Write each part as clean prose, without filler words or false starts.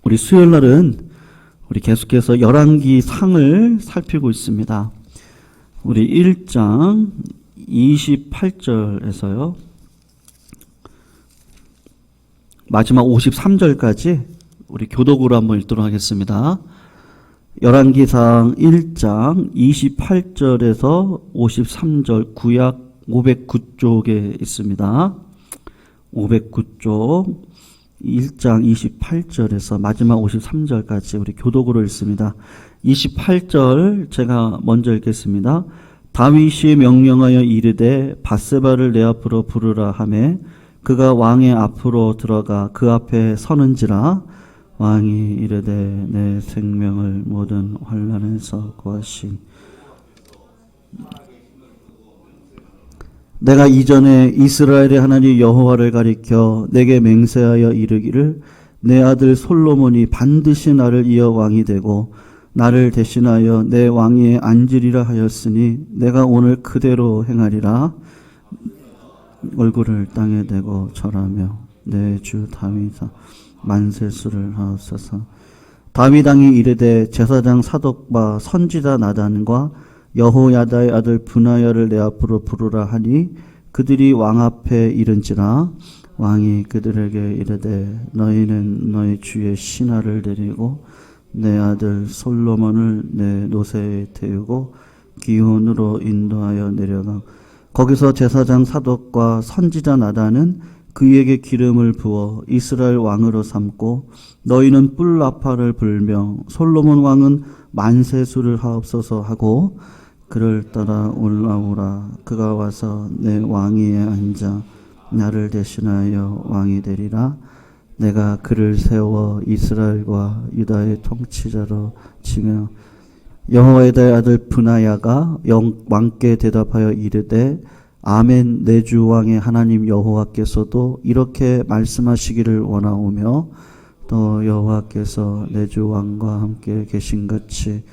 우리 수요일 날은 우리 계속해서 열왕기 상을 살피고 있습니다. 우리 1장 28절에서요. 마지막 53절까지 우리 교독으로 한번 읽도록 하겠습니다. 열왕기상 1장 28절에서 53절 구약 509쪽에 있습니다. 509쪽 1장 28절에서 마지막 53절까지 우리 교독으로 읽습니다. 28절 제가 먼저 읽겠습니다. 다윗이 명령하여 이르되 밧세바를 내 앞으로 부르라 하매 그가 왕의 앞으로 들어가 그 앞에 서는지라 왕이 이르되 내 생명을 모든 환난에서 구하시니 내가 이전에 이스라엘의 하나님 여호와를 가리켜 내게 맹세하여 이르기를 내 아들 솔로몬이 반드시 나를 이어 왕이 되고 나를 대신하여 내 왕위에 앉으리라 하였으니 내가 오늘 그대로 행하리라. 얼굴을 땅에 대고 절하며 내 주 다윗아 만세수를 하옵소서. 다윗 왕이 이르되 제사장 사독과 선지자 나단과 여호야다의 아들 브나야를 내 앞으로 부르라 하니 그들이 왕 앞에 이른지라. 왕이 그들에게 이르되 너희는 너희 주의 신하를 데리고 내 아들 솔로몬을 내 노새에 태우고 기혼으로 인도하여 내려가 거기서 제사장 사독과 선지자 나단은 그에게 기름을 부어 이스라엘 왕으로 삼고 너희는 뿔나파를 불며 솔로몬 왕은 만세수를 하옵소서 하고 그를 따라 올라오라. 그가 와서 내 왕위에 앉아 나를 대신하여 왕이 되리라. 내가 그를 세워 이스라엘과 유다의 통치자로 치며 여호와의 아들 브나야가 왕께 대답하여 이르되 아멘. 내 주 왕의 하나님 여호와께서도 이렇게 말씀하시기를 원하오며 또 여호와께서 내 주 왕과 함께 계신같이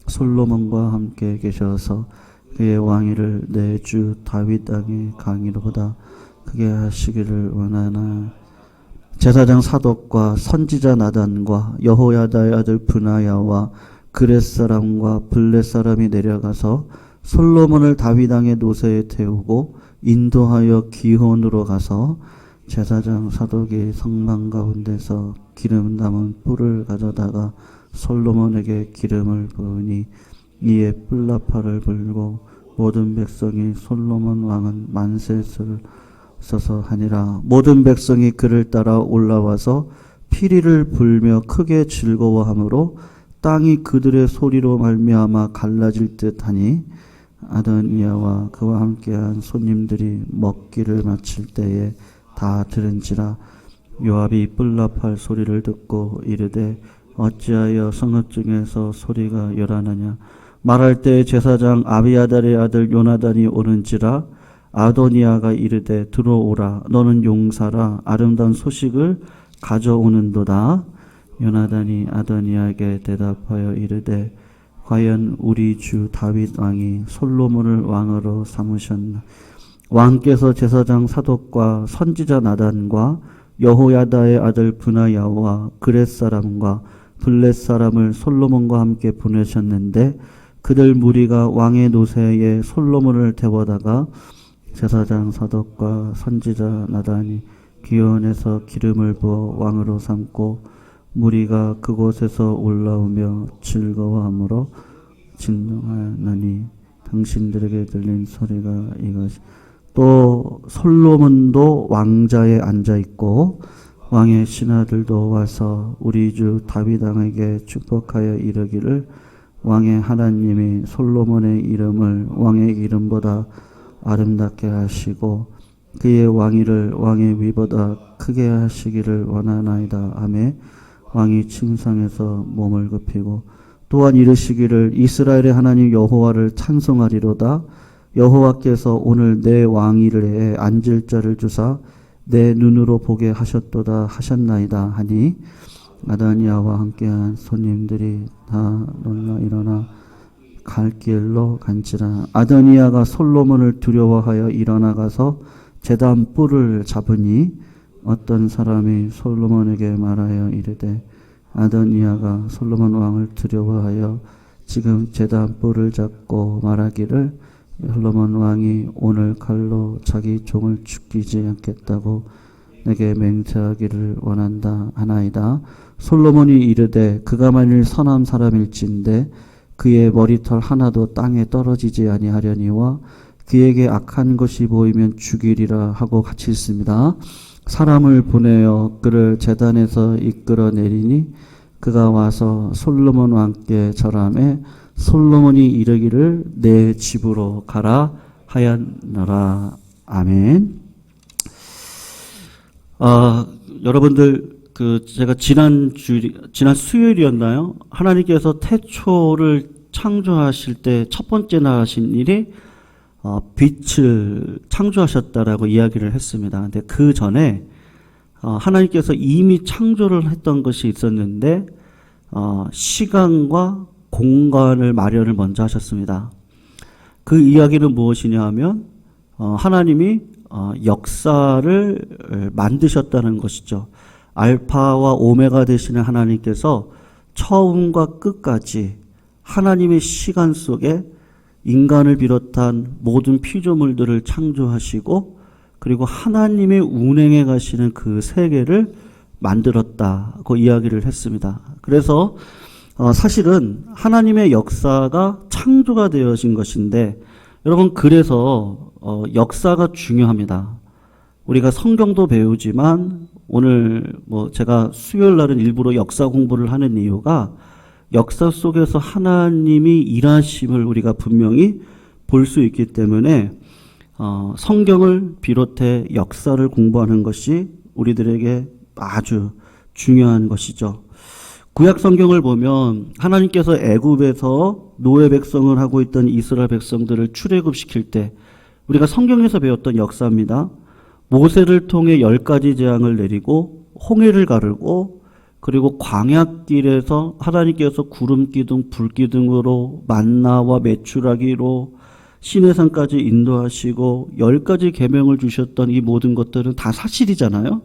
솔로몬과 함께 계셔서 그의 왕위를 내 주 다윗 땅의 강의로보다 크게 하시기를 원하나. 제사장 사독과 선지자 나단과 여호야다의 아들 브나야와 그렛 사람과 블렛 사람이 내려가서 솔로몬을 다윗 왕의 노새에 태우고 인도하여 기혼으로 가서 제사장 사독이 성막 가운데서 기름 담은 뿔을 가져다가 솔로몬에게 기름을 부으니 이에 뿔나파를 불고 모든 백성이 솔로몬 왕은 만세수를 써서 하니라. 모든 백성이 그를 따라 올라와서 피리를 불며 크게 즐거워하므로 땅이 그들의 소리로 말미암아 갈라질 듯하니 아도니아와 그와 함께한 손님들이 먹기를 마칠 때에 다 들은지라. 요압이 뿔나팔 소리를 듣고 이르되 어찌하여 성읍 중에서 소리가 요란하냐. 말할 때 제사장 아비아달의 아들 요나단이 오는지라. 아도니아가 이르되 들어오라. 너는 용사라. 아름다운 소식을 가져오는도다. 요나단이 아도니아에게 대답하여 이르되 과연 우리 주 다윗 왕이 솔로몬을 왕으로 삼으셨나. 왕께서 제사장 사독과 선지자 나단과 여호야다의 아들 브나야와 그렛 사람과 블렛 사람을 솔로몬과 함께 보내셨는데 그들 무리가 왕의 노새에 솔로몬을 태워다가 제사장 사독과 선지자 나단이 기온에서 기름을 부어 왕으로 삼고 무리가 그곳에서 올라오며 즐거워하므로 진동하나니 당신들에게 들린 소리가 이것이. 또 솔로몬도 왕자에 앉아 있고 왕의 신하들도 와서 우리 주 다윗 왕에게 축복하여 이르기를 왕의 하나님이 솔로몬의 이름을 왕의 이름보다 아름답게 하시고 그의 왕위를 왕의 위보다 크게 하시기를 원하나이다 하며 왕이 침상에서 몸을 굽히고 또한 이르시기를 이스라엘의 하나님 여호와를 찬송하리로다. 여호와께서 오늘 내 왕위에 앉을 자를 주사 내 눈으로 보게 하셨도다 하셨나이다 하니 아도니아와 함께한 손님들이 다 놀라 일어나 갈 길로 간지라. 아도니아가 솔로몬을 두려워하여 일어나가서 제단 뿔을 잡으니 어떤 사람이 솔로몬에게 말하여 이르되 아도니아가 솔로몬 왕을 두려워하여 지금 제단 뿔을 잡고 말하기를 솔로몬 왕이 오늘 칼로 자기 종을 죽이지 않겠다고 내게 맹세하기를 원한다 하나이다. 솔로몬이 이르되 그가 만일 선한 사람일진데 그의 머리털 하나도 땅에 떨어지지 아니하려니와 그에게 악한 것이 보이면 죽이리라 하고 같이 있습니다. 사람을 보내어 그를 제단에서 이끌어내리니 그가 와서 솔로몬 왕께 절하매 솔로몬이 이르기를 내 집으로 가라 하였노라. 아멘. 여러분들 제가 지난 수요일이었나요? 하나님께서 태초를 창조하실 때 첫 번째 날 하신 일이 빛을 창조하셨다라고 이야기를 했습니다. 근데 그 전에 하나님께서 이미 창조를 했던 것이 있었는데 시간과 공간을 마련을 먼저 하셨습니다. 그 이야기는 무엇이냐 하면 하나님이 역사를 만드셨다는 것이죠. 알파와 오메가 되시는 하나님께서 처음과 끝까지 하나님의 시간 속에 인간을 비롯한 모든 피조물들을 창조하시고 그리고 하나님의 운행해 가시는 그 세계를 만들었다고 이야기를 했습니다. 그래서 사실은 하나님의 역사가 창조가 되어진 것인데 여러분 그래서 역사가 중요합니다. 우리가 성경도 배우지만 오늘 제가 수요일 날은 일부러 역사 공부를 하는 이유가 역사 속에서 하나님이 일하심을 우리가 분명히 볼 수 있기 때문에 성경을 비롯해 역사를 공부하는 것이 우리들에게 아주 중요한 것이죠. 구약 성경을 보면 하나님께서 애굽에서 노예 백성을 하고 있던 이스라엘 백성들을 출애굽시킬 때 우리가 성경에서 배웠던 역사입니다. 모세를 통해 10가지 재앙을 내리고 홍해를 가르고 그리고 광야길에서 하나님께서 구름 기둥, 불 기둥으로 만나와 메추라기로 시내산까지 인도하시고 10가지 계명을 주셨던 이 모든 것들은 다 사실이잖아요.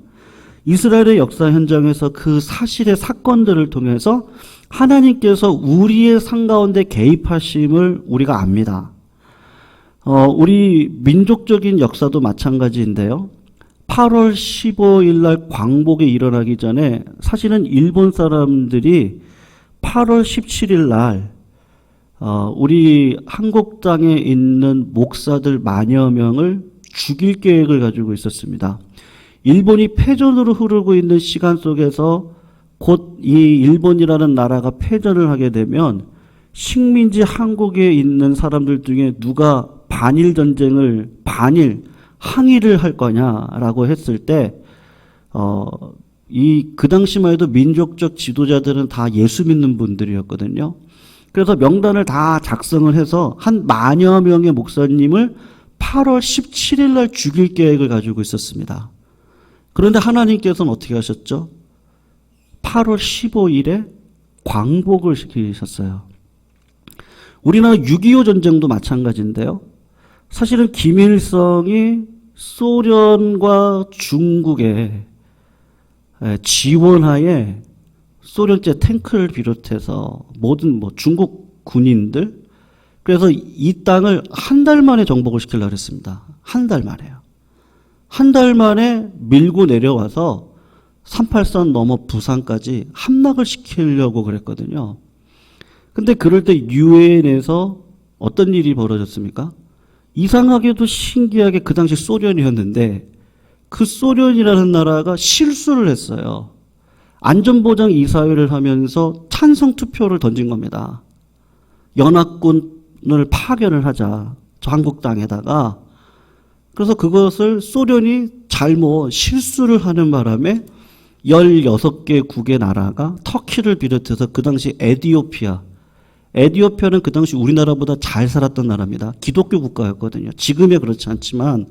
이스라엘의 역사 현장에서 그 사실의 사건들을 통해서 하나님께서 우리의 삶 가운데 개입하심을 우리가 압니다. 우리 민족적인 역사도 마찬가지인데요. 8월 15일 날 광복이 일어나기 전에 사실은 일본 사람들이 8월 17일 날 우리 한국 땅에 있는 목사들 만여 명을 죽일 계획을 가지고 있었습니다. 일본이 패전으로 흐르고 있는 시간 속에서 곧 이 일본이라는 나라가 패전을 하게 되면 식민지 한국에 있는 사람들 중에 누가 반일 전쟁을 항의를 할 거냐라고 했을 때 그 당시만 해도 민족적 지도자들은 다 예수 믿는 분들이었거든요. 그래서 명단을 다 작성을 해서 한 만여 명의 목사님을 8월 17일 날 죽일 계획을 가지고 있었습니다. 그런데 하나님께서는 어떻게 하셨죠? 8월 15일에 광복을 시키셨어요. 우리나라 6.25 전쟁도 마찬가지인데요. 사실은 김일성이 소련과 중국의 지원하에 소련제 탱크를 비롯해서 모든 중국 군인들 그래서 이 땅을 한 달 만에 정복을 시키려고 했습니다. 한 달 만에요. 한 달 만에 밀고 내려와서 383 넘어 부산까지 함락을 시키려고 그랬거든요. 근데 그럴 때 유엔에서 어떤 일이 벌어졌습니까? 이상하게도 신기하게 그 당시 소련이었는데 그 소련이라는 나라가 실수를 했어요. 안전보장 이사회를 하면서 찬성 투표를 던진 겁니다. 연합군을 파견을 하자. 저 한국 땅에다가. 그래서 그것을 소련이 잘못 실수를 하는 바람에 16개국의 나라가 터키를 비롯해서 그 당시 에티오피아는 그 당시 우리나라보다 잘 살았던 나라입니다. 기독교 국가였거든요. 지금에 그렇지 않지만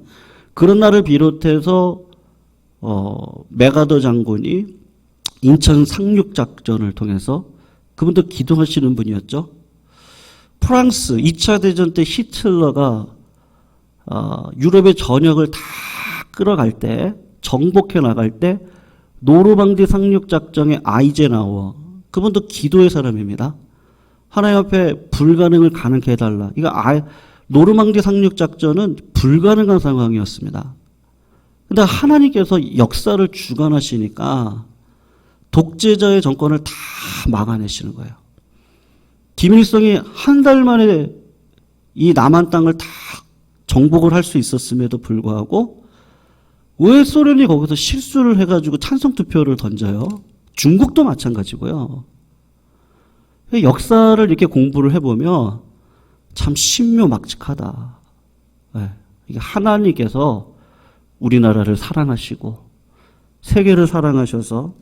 그런 나라를 비롯해서 메가더 장군이 인천 상륙작전을 통해서 그분도 기도하시는 분이었죠. 프랑스 2차 대전 때 히틀러가 유럽의 전역을 다 끌어갈 때 정복해 나갈 때 노르망디 상륙작전의 아이젠하워 그분도 기도의 사람입니다. 하나님 앞에 불가능을 가능케 해달라. 이거 노르망디 상륙 작전은 불가능한 상황이었습니다. 근데 하나님께서 역사를 주관하시니까 독재자의 정권을 다 막아내시는 거예요. 김일성이 한 달 만에 이 남한 땅을 다 정복을 할 수 있었음에도 불구하고 왜 소련이 거기서 실수를 해가지고 찬성 투표를 던져요? 중국도 마찬가지고요. 역사를 이렇게 공부를 해보면 참 신묘막측하다. 네. 이게 하나님께서 우리나라를 사랑하시고 세계를 사랑하셔서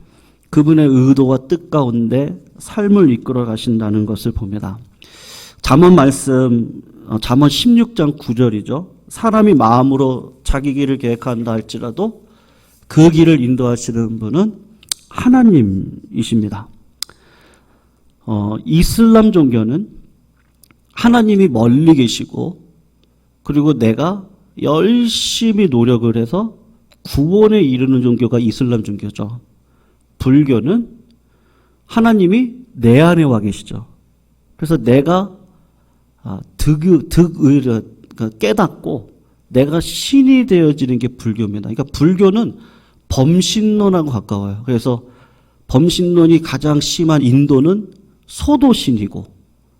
그분의 의도와 뜻 가운데 삶을 이끌어 가신다는 것을 봅니다. 잠언 말씀, 잠언 16장 9절이죠. 사람이 마음으로 자기 길을 계획한다 할지라도 그 길을 인도하시는 분은 하나님이십니다. 이슬람 종교는 하나님이 멀리 계시고 그리고 내가 열심히 노력을 해서 구원에 이르는 종교가 이슬람 종교죠. 불교는 하나님이 내 안에 와 계시죠. 그래서 내가 득의를 깨닫고 내가 신이 되어지는 게 불교입니다. 그러니까 불교는 범신론하고 가까워요. 그래서 범신론이 가장 심한 인도는 소도 신이고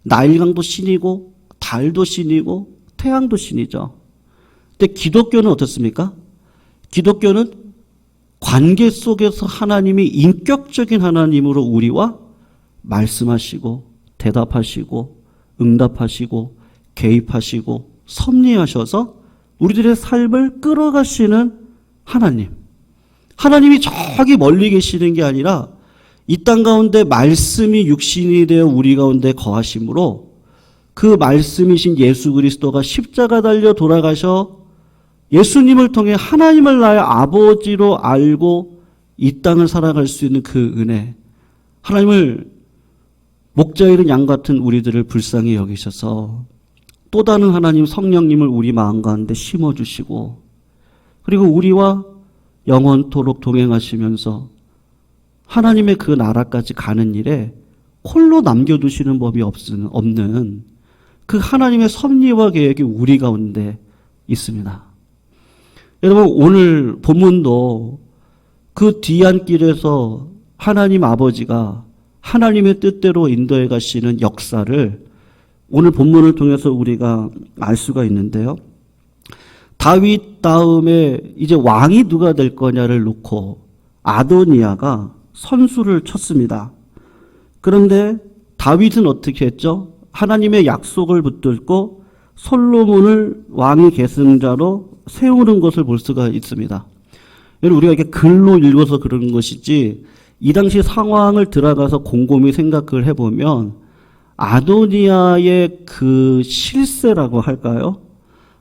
나일강도 신이고 달도 신이고 태양도 신이죠. 근데 기독교는 어떻습니까? 기독교는 관계 속에서 하나님이 인격적인 하나님으로 우리와 말씀하시고 대답하시고 응답하시고 개입하시고 섭리하셔서 우리들의 삶을 끌어가시는 하나님. 하나님이 저기 멀리 계시는 게 아니라 이 땅 가운데 말씀이 육신이 되어 우리 가운데 거하심으로 그 말씀이신 예수 그리스도가 십자가 달려 돌아가셔 예수님을 통해 하나님을 나의 아버지로 알고 이 땅을 살아갈 수 있는 그 은혜. 하나님을 목자 잃은 양 같은 우리들을 불쌍히 여기셔서 또 다른 하나님 성령님을 우리 마음 가운데 심어주시고 그리고 우리와 영원토록 동행하시면서 하나님의 그 나라까지 가는 일에 홀로 남겨두시는 법이 없는 그 하나님의 섭리와 계획이 우리 가운데 있습니다. 여러분 오늘 본문도 그 뒤안길에서 하나님 아버지가 하나님의 뜻대로 인도해 가시는 역사를 오늘 본문을 통해서 우리가 알 수가 있는데요. 다윗 다음에 이제 왕이 누가 될 거냐를 놓고 아도니아가 선수를 쳤습니다. 그런데 다윗은 어떻게 했죠? 하나님의 약속을 붙들고 솔로몬을 왕의 계승자로 세우는 것을 볼 수가 있습니다. 여러분 우리가 이렇게 글로 읽어서 그러는 것이지 이 당시 상황을 들어가서 곰곰이 생각을 해보면 아도니아의 그 실세라고 할까요?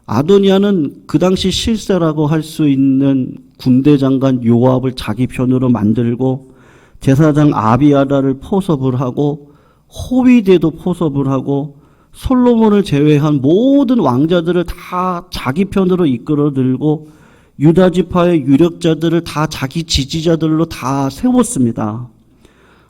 아도니아는 그 당시 실세라고 할 수 있는 군대 장관 요압을 자기 편으로 만들고 제사장 아비아다를 포섭을 하고 호위대도 포섭을 하고 솔로몬을 제외한 모든 왕자들을 다 자기 편으로 이끌어 들고 유다 지파의 유력자들을 다 자기 지지자들로 다 세웠습니다.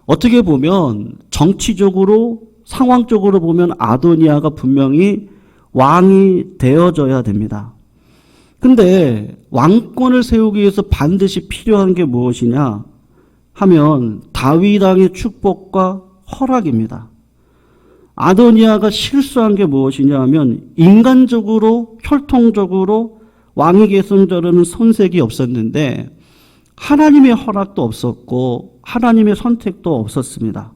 어떻게 보면 정치적으로 상황적으로 보면 아도니아가 분명히 왕이 되어져야 됩니다. 근데 왕권을 세우기 위해서 반드시 필요한 게 무엇이냐 하면 다윗 왕의 축복과 허락입니다. 아도니아가 실수한 게 무엇이냐 하면 인간적으로 혈통적으로 왕의 계승자로는 손색이 없었는데 하나님의 허락도 없었고 하나님의 선택도 없었습니다.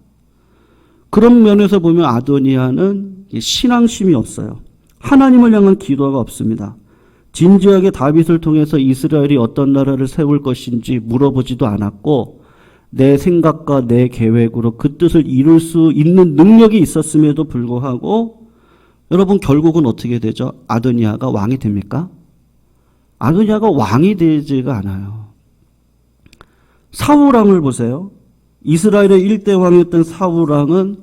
그런 면에서 보면 아도니아는 신앙심이 없어요. 하나님을 향한 기도가 없습니다. 진지하게 다윗을 통해서 이스라엘이 어떤 나라를 세울 것인지 물어보지도 않았고 내 생각과 내 계획으로 그 뜻을 이룰 수 있는 능력이 있었음에도 불구하고 여러분 결국은 어떻게 되죠? 아도니아가 왕이 됩니까? 아도니아가 왕이 되지가 않아요. 사울왕을 보세요. 이스라엘의 1대 왕이었던 사울왕은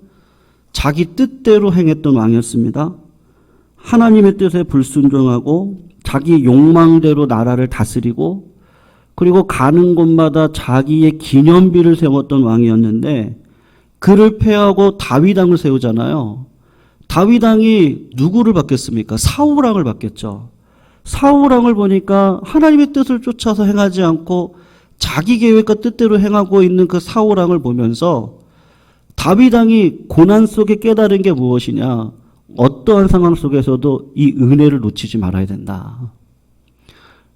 자기 뜻대로 행했던 왕이었습니다. 하나님의 뜻에 불순종하고 자기 욕망대로 나라를 다스리고 그리고 가는 곳마다 자기의 기념비를 세웠던 왕이었는데 그를 패하고 다윗왕을 세우잖아요. 다윗왕이 누구를 받겠습니까? 사울왕을 받겠죠. 사울왕을 보니까 하나님의 뜻을 쫓아서 행하지 않고 자기 계획과 뜻대로 행하고 있는 그 사울왕을 보면서 다윗왕이 고난 속에 깨달은 게 무엇이냐? 어떠한 상황 속에서도 이 은혜를 놓치지 말아야 된다.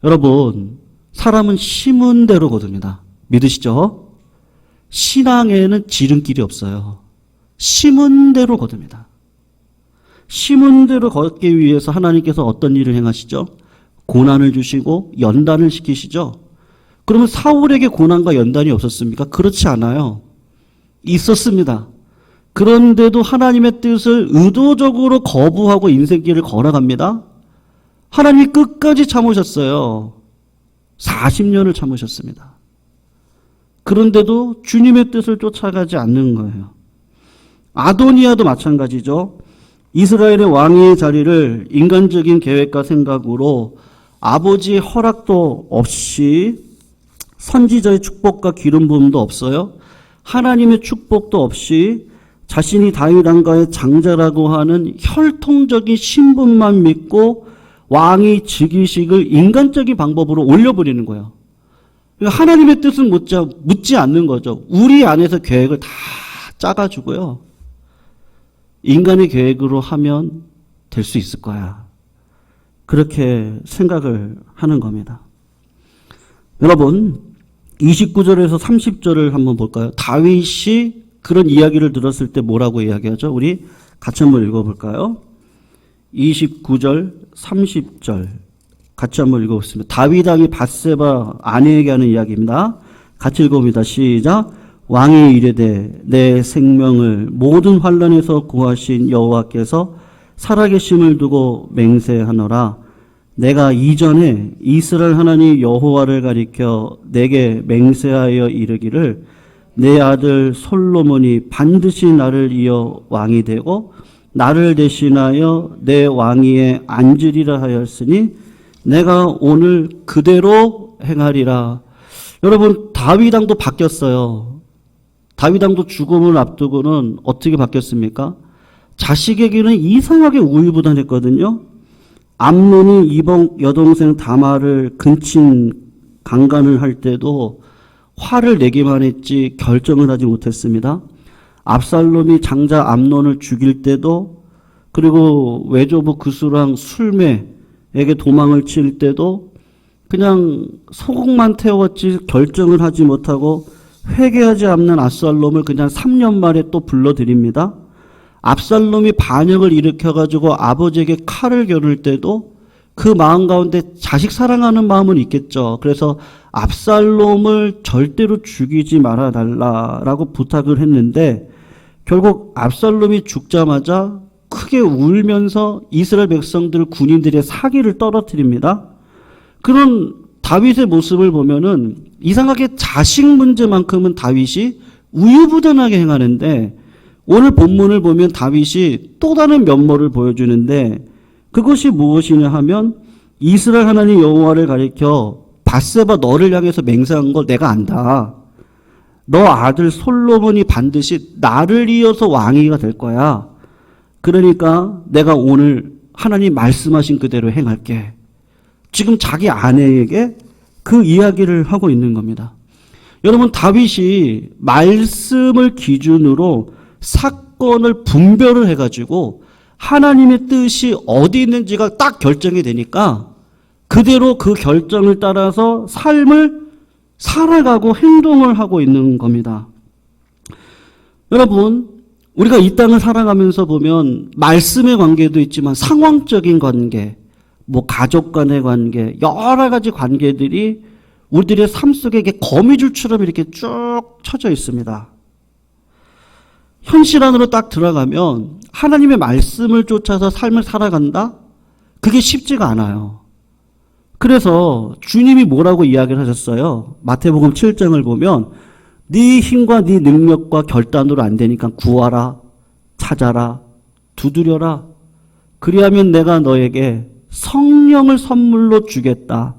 여러분, 사람은 심은 대로 거둡니다. 믿으시죠? 신앙에는 지름길이 없어요. 심은 대로 거둡니다. 심은 대로 걷기 위해서 하나님께서 어떤 일을 행하시죠? 고난을 주시고 연단을 시키시죠. 그러면 사울에게 고난과 연단이 없었습니까? 그렇지 않아요. 있었습니다. 그런데도 하나님의 뜻을 의도적으로 거부하고 인생길을 걸어갑니다. 하나님이 끝까지 참으셨어요. 40년을 참으셨습니다. 그런데도 주님의 뜻을 쫓아가지 않는 거예요. 아도니아도 마찬가지죠. 이스라엘의 왕의 자리를 인간적인 계획과 생각으로 아버지의 허락도 없이 선지자의 축복과 기름 부음도 없어요. 하나님의 축복도 없이 자신이 다윗 왕가의 장자라고 하는 혈통적인 신분만 믿고 왕의 즉위식을 인간적인 방법으로 올려버리는 거예요. 하나님의 뜻은 묻지 않는 거죠. 우리 안에서 계획을 다 짜가지고요. 인간의 계획으로 하면 될 수 있을 거야. 그렇게 생각을 하는 겁니다. 여러분, 29절에서 30절을 한번 볼까요? 다윗이 그런 이야기를 들었을 때 뭐라고 이야기하죠? 우리 같이 한번 읽어볼까요? 29절, 30절 같이 한번 읽어보겠습니다. 다윗 왕이 밧세바 아내에게 하는 이야기입니다. 같이 읽어봅니다. 시작. 왕이 이르되 내 생명을 모든 환난에서 구하신 여호와께서 살아계심을 두고 맹세하노라. 내가 이전에 이스라엘 하나님 여호와를 가리켜 내게 맹세하여 이르기를 내 아들 솔로몬이 반드시 나를 이어 왕이 되고 나를 대신하여 내 왕위에 앉으리라 하였으니 내가 오늘 그대로 행하리라. 여러분, 다윗 왕도 바뀌었어요. 다윗 왕도 죽음을 앞두고는 어떻게 바뀌었습니까? 자식에게는 이상하게 우유부단했거든요. 암논이 이방 여동생 다말을 근친 강간을 할 때도 화를 내기만 했지 결정을 하지 못했습니다. 압살롬이 장자 암논을 죽일 때도, 그리고 외조부 그수랑 술매에게 도망을 칠 때도 그냥 소국만 태웠지 결정을 하지 못하고 회개하지 않는 압살롬을 그냥 3년 만에 또 불러들입니다. 압살롬이 반역을 일으켜가지고 아버지에게 칼을 겨눌 때도 그 마음 가운데 자식 사랑하는 마음은 있겠죠. 그래서 압살롬을 절대로 죽이지 말아달라라고 부탁을 했는데 결국 압살롬이 죽자마자 크게 울면서 이스라엘 백성들 군인들의 사기를 떨어뜨립니다. 그런 다윗의 모습을 보면은 이상하게 자식 문제만큼은 다윗이 우유부단하게 행하는데 오늘 본문을 보면 다윗이 또 다른 면모를 보여주는데 그것이 무엇이냐 하면 이스라엘 하나님 여호와를 가리켜 밧세바 너를 향해서 맹세한 걸 내가 안다. 너 아들 솔로몬이 반드시 나를 이어서 왕위가 될 거야. 그러니까 내가 오늘 하나님 말씀하신 그대로 행할게. 지금 자기 아내에게 그 이야기를 하고 있는 겁니다. 여러분, 다윗이 말씀을 기준으로 사건을 분별을 해가지고 하나님의 뜻이 어디 있는지가 딱 결정이 되니까 그대로 그 결정을 따라서 삶을 살아가고 행동을 하고 있는 겁니다. 여러분, 우리가 이 땅을 살아가면서 보면 말씀의 관계도 있지만 상황적인 관계, 가족 간의 관계, 여러 가지 관계들이 우리들의 삶 속에 이게 거미줄처럼 이렇게 쭉 쳐져 있습니다. 현실 안으로 딱 들어가면 하나님의 말씀을 쫓아서 삶을 살아간다? 그게 쉽지가 않아요. 그래서 주님이 뭐라고 이야기를 하셨어요? 마태복음 7장을 보면 네 힘과 네 능력과 결단으로 안 되니까 구하라, 찾아라, 두드려라. 그리하면 내가 너에게 성령을 선물로 주겠다.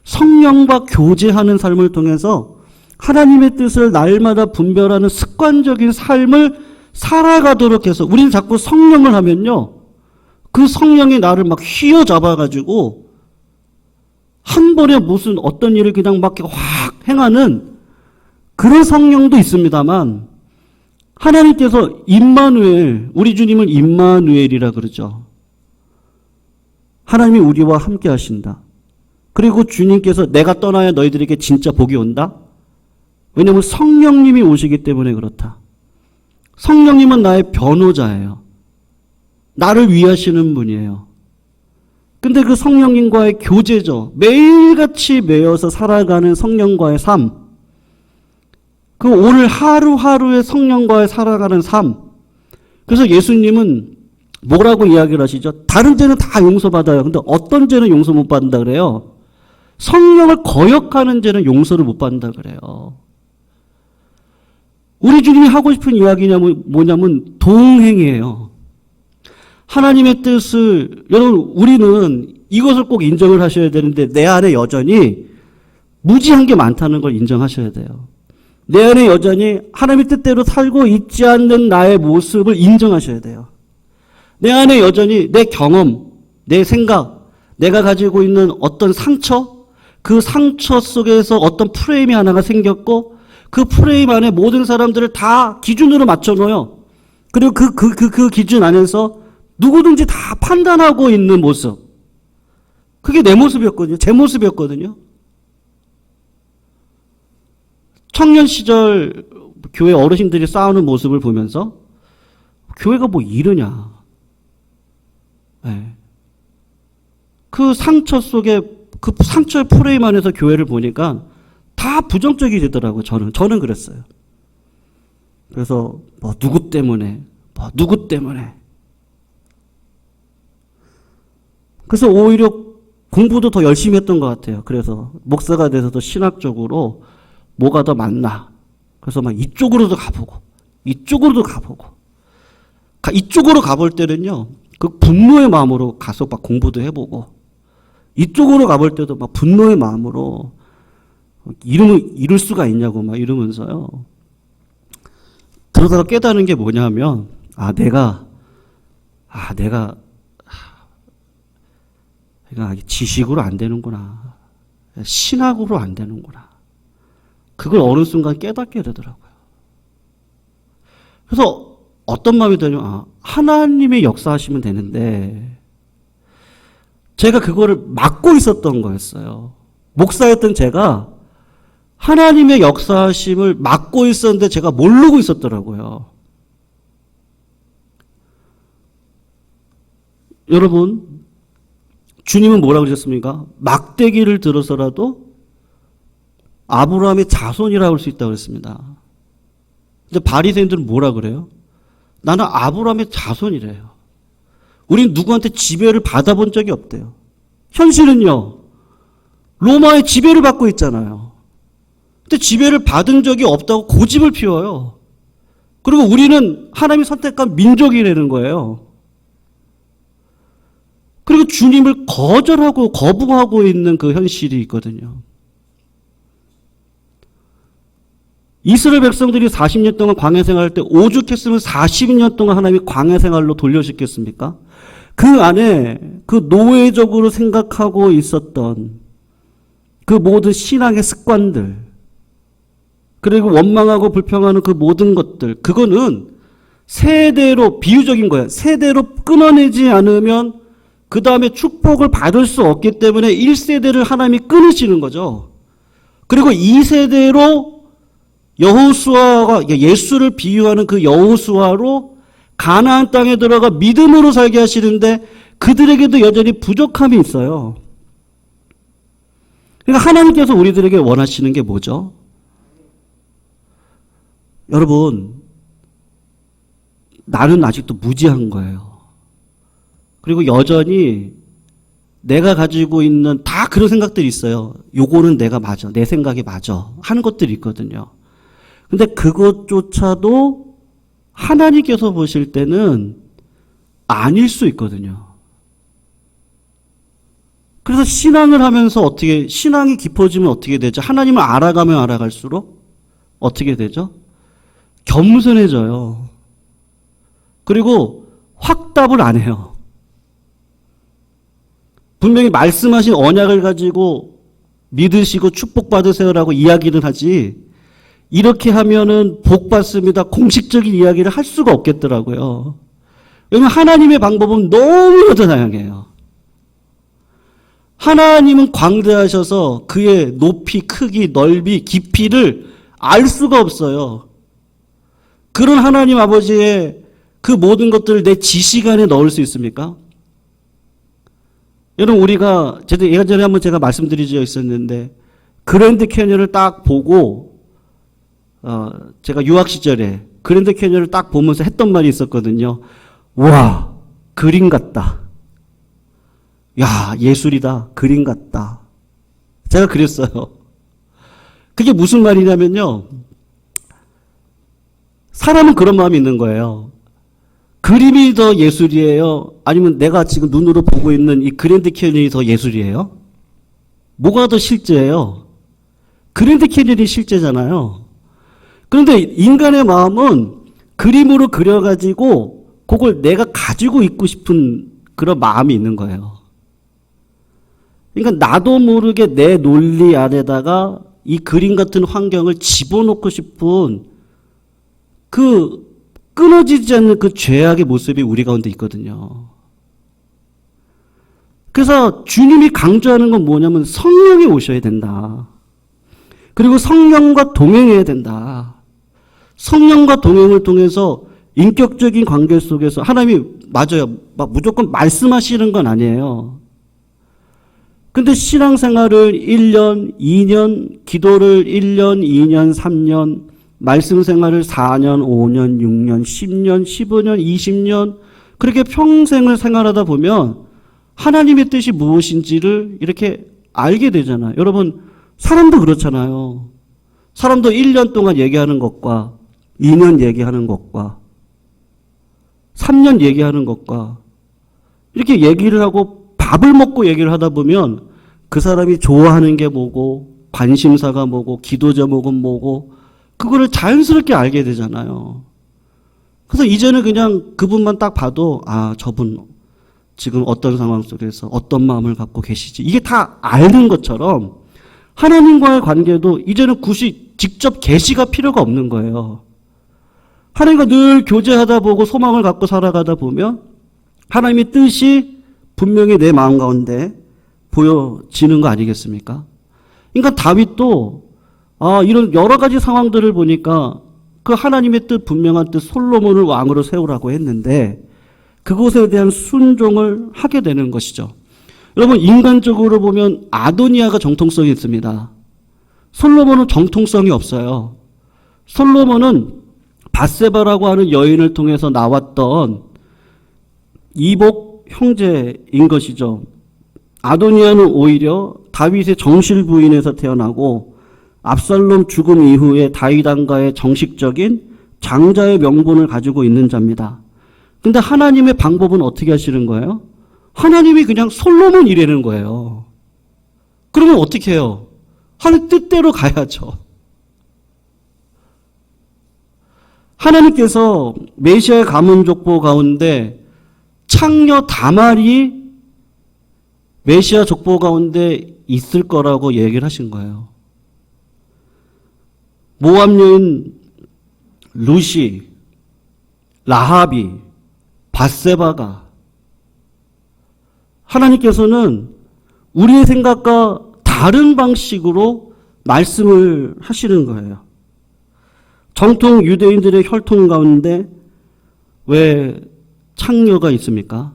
성령과 교제하는 삶을 통해서 하나님의 뜻을 날마다 분별하는 습관적인 삶을 살아가도록 해서 우리는 자꾸 성령을 하면요. 그 성령이 나를 막 휘어잡아가지고 한 번에 무슨 어떤 일을 그냥 막 확 행하는 그런 성령도 있습니다만 하나님께서 임마누엘, 우리 주님은 임마누엘이라 그러죠. 하나님이 우리와 함께 하신다. 그리고 주님께서 내가 떠나야 너희들에게 진짜 복이 온다. 왜냐하면 성령님이 오시기 때문에 그렇다. 성령님은 나의 변호자예요. 나를 위하시는 분이에요. 근데 그 성령님과의 교제죠. 매일같이 매여서 살아가는 성령과의 삶. 그 오늘 하루하루의 성령과의 살아가는 삶. 그래서 예수님은 뭐라고 이야기를 하시죠? 다른 죄는 다 용서받아요. 근데 어떤 죄는 용서 못 받는다 그래요? 성령을 거역하는 죄는 용서를 못 받는다 그래요. 우리 주님이 하고 싶은 이야기냐면 뭐냐면 동행이에요. 하나님의 뜻을, 여러분, 우리는 이것을 꼭 인정을 하셔야 되는데 내 안에 여전히 무지한 게 많다는 걸 인정하셔야 돼요. 내 안에 여전히 하나님의 뜻대로 살고 있지 않는 나의 모습을 인정하셔야 돼요. 내 안에 여전히 내 경험, 내 생각, 내가 가지고 있는 어떤 상처, 그 상처 속에서 어떤 프레임이 하나가 생겼고 그 프레임 안에 모든 사람들을 다 기준으로 맞춰놓아요. 그리고 그 기준 안에서 누구든지 다 판단하고 있는 모습. 그게 내 모습이었거든요. 제 모습이었거든요. 청년 시절 교회 어르신들이 싸우는 모습을 보면서 교회가 뭐 이러냐. 네. 그 상처 속에 그 상처의 프레임 안에서 교회를 보니까 다 부정적이 되더라고요. 저는 그랬어요. 그래서 뭐 누구 때문에 그래서 오히려 공부도 더 열심히 했던 것 같아요. 그래서 목사가 돼서도 신학적으로 뭐가 더 맞나. 그래서 막 이쪽으로도 가보고 이쪽으로도 가보고 이쪽으로 가볼 때는요. 그 분노의 마음으로 가서 막 공부도 해보고 이쪽으로 가볼 때도 막 분노의 마음으로 이룰 수가 있냐고 막 이러면서요. 그러다가 깨달은 게 뭐냐면 내가 지식으로 안 되는구나. 신학으로 안 되는구나. 그걸 어느 순간 깨닫게 되더라고요. 그래서 어떤 마음이 드냐면 하나님의 역사하시면 되는데 제가 그거를 막고 있었던 거였어요. 목사였던 제가 하나님의 역사하심을 막고 있었는데 제가 모르고 있었더라고요. 여러분, 주님은 뭐라고 그러셨습니까? 막대기를 들어서라도 아브라함의 자손이라고 할 수 있다고 그랬습니다. 근데 바리새인들은 뭐라 그래요? 나는 아브라함의 자손이래요. 우린 누구한테 지배를 받아본 적이 없대요. 현실은요. 로마의 지배를 받고 있잖아요. 근데 지배를 받은 적이 없다고 고집을 피워요. 그리고 우리는 하나님이 선택한 민족이라는 거예요. 그리고 주님을 거절하고 거부하고 있는 그 현실이 있거든요. 이스라엘 백성들이 40년 동안 광야 생활할 때 오죽했으면 40년 동안 하나님이 광야 생활로 돌려시켰습니까? 그 안에 그 노예적으로 생각하고 있었던 그 모든 신앙의 습관들, 그리고 원망하고 불평하는 그 모든 것들, 그거는 세대로, 비유적인 거예요. 세대로 끊어내지 않으면 그 다음에 축복을 받을 수 없기 때문에 1세대를 하나님이 끊으시는 거죠. 그리고 2세대로 여호수아가, 예수를 비유하는 그 여호수아로 가나안 땅에 들어가 믿음으로 살게 하시는데 그들에게도 여전히 부족함이 있어요. 그러니까 하나님께서 우리들에게 원하시는 게 뭐죠? 여러분, 나는 아직도 무지한 거예요. 그리고 여전히 내가 가지고 있는 다 그런 생각들이 있어요. 요거는 내가 맞아. 내 생각이 맞아. 하는 것들이 있거든요. 근데 그것조차도 하나님께서 보실 때는 아닐 수 있거든요. 그래서 신앙을 하면서 신앙이 깊어지면 어떻게 되죠? 하나님을 알아가면 알아갈수록 어떻게 되죠? 겸손해져요. 그리고 확답을 안 해요. 분명히 말씀하신 언약을 가지고 믿으시고 축복받으세요라고 이야기를 하지, 이렇게 하면은 복 받습니다, 공식적인 이야기를 할 수가 없겠더라고요. 왜냐하면 하나님의 방법은 너무나도 다양해요. 하나님은 광대하셔서 그의 높이, 크기, 넓이, 깊이를 알 수가 없어요. 그런 하나님 아버지의 그 모든 것들을 내 지식 안에 넣을 수 있습니까? 여러분, 우리가 예전에 한번 제가 말씀드린 적이 있었는데, 그랜드 캐니언을 딱 보고, 제가 유학 시절에 그랜드 캐니언을 딱 보면서 했던 말이 있었거든요. 와, 그림 같다. 야, 예술이다. 그림 같다. 제가 그랬어요. 그게 무슨 말이냐면요, 사람은 그런 마음이 있는 거예요. 그림이 더 예술이에요? 아니면 내가 지금 눈으로 보고 있는 이 그랜드 캐니언이 더 예술이에요? 뭐가 더 실제예요? 그랜드 캐니언이 실제잖아요. 그런데 인간의 마음은 그림으로 그려가지고 그걸 내가 가지고 있고 싶은 그런 마음이 있는 거예요. 그러니까 나도 모르게 내 논리 안에다가 이 그림 같은 환경을 집어넣고 싶은 그 끊어지지 않는 그 죄악의 모습이 우리 가운데 있거든요. 그래서 주님이 강조하는 건 뭐냐면 성령이 오셔야 된다. 그리고 성령과 동행해야 된다. 성령과 동행을 통해서 인격적인 관계 속에서 하나님이 맞아요. 막 무조건 말씀하시는 건 아니에요. 근데 신앙생활을 1년, 2년, 기도를 1년, 2년, 3년, 말씀 생활을 4년, 5년, 6년, 10년, 15년, 20년, 그렇게 평생을 생활하다 보면 하나님의 뜻이 무엇인지를 이렇게 알게 되잖아요. 여러분, 사람도 그렇잖아요. 사람도 1년 동안 얘기하는 것과 2년 얘기하는 것과 3년 얘기하는 것과 이렇게 얘기를 하고 밥을 먹고 얘기를 하다 보면 그 사람이 좋아하는 게 뭐고 관심사가 뭐고 기도 제목은 뭐고 그거를 자연스럽게 알게 되잖아요. 그래서 이제는 그냥 그분만 딱 봐도 아, 저분 지금 어떤 상황 속에서 어떤 마음을 갖고 계시지, 이게 다 아는 것처럼 하나님과의 관계도 이제는 굳이 직접 계시가 필요가 없는 거예요. 하나님과 늘 교제하다 보고 소망을 갖고 살아가다 보면 하나님의 뜻이 분명히 내 마음 가운데 보여지는 거 아니겠습니까? 그러니까 다윗도 이런 여러 가지 상황들을 보니까 그 하나님의 뜻, 분명한 뜻, 솔로몬을 왕으로 세우라고 했는데 그것에 대한 순종을 하게 되는 것이죠. 여러분, 인간적으로 보면 아도니아가 정통성이 있습니다. 솔로몬은 정통성이 없어요. 솔로몬은 밧세바라고 하는 여인을 통해서 나왔던 이복 형제인 것이죠. 아도니아는 오히려 다윗의 정실 부인에서 태어나고 압살롬 죽음 이후에 다윗 왕가의 정식적인 장자의 명분을 가지고 있는 자입니다. 근데 하나님의 방법은 어떻게 하시는 거예요? 하나님이 그냥 솔로몬이라는 거예요. 그러면 어떻게 해요? 하나님 뜻대로 가야죠. 하나님께서 메시아의 가문 족보 가운데 창녀 다말이 메시아 족보 가운데 있을 거라고 얘기를 하신 거예요. 모압 여인 루시, 라합이, 밧세바가, 하나님께서는 우리의 생각과 다른 방식으로 말씀을 하시는 거예요. 정통 유대인들의 혈통 가운데 왜 창녀가 있습니까?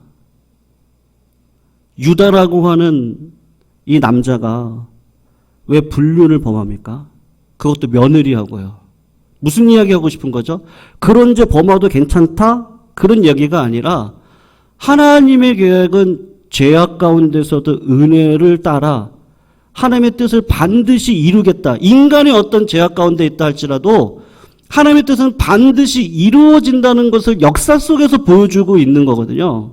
유다라고 하는 이 남자가 왜 불륜을 범합니까? 그것도 며느리하고요. 무슨 이야기 하고 싶은 거죠? 그런 죄 범하도 괜찮다? 그런 얘기가 아니라 하나님의 계획은 죄악 가운데서도 은혜를 따라 하나님의 뜻을 반드시 이루겠다. 인간의 어떤 죄악 가운데 있다 할지라도 하나님의 뜻은 반드시 이루어진다는 것을 역사 속에서 보여주고 있는 거거든요.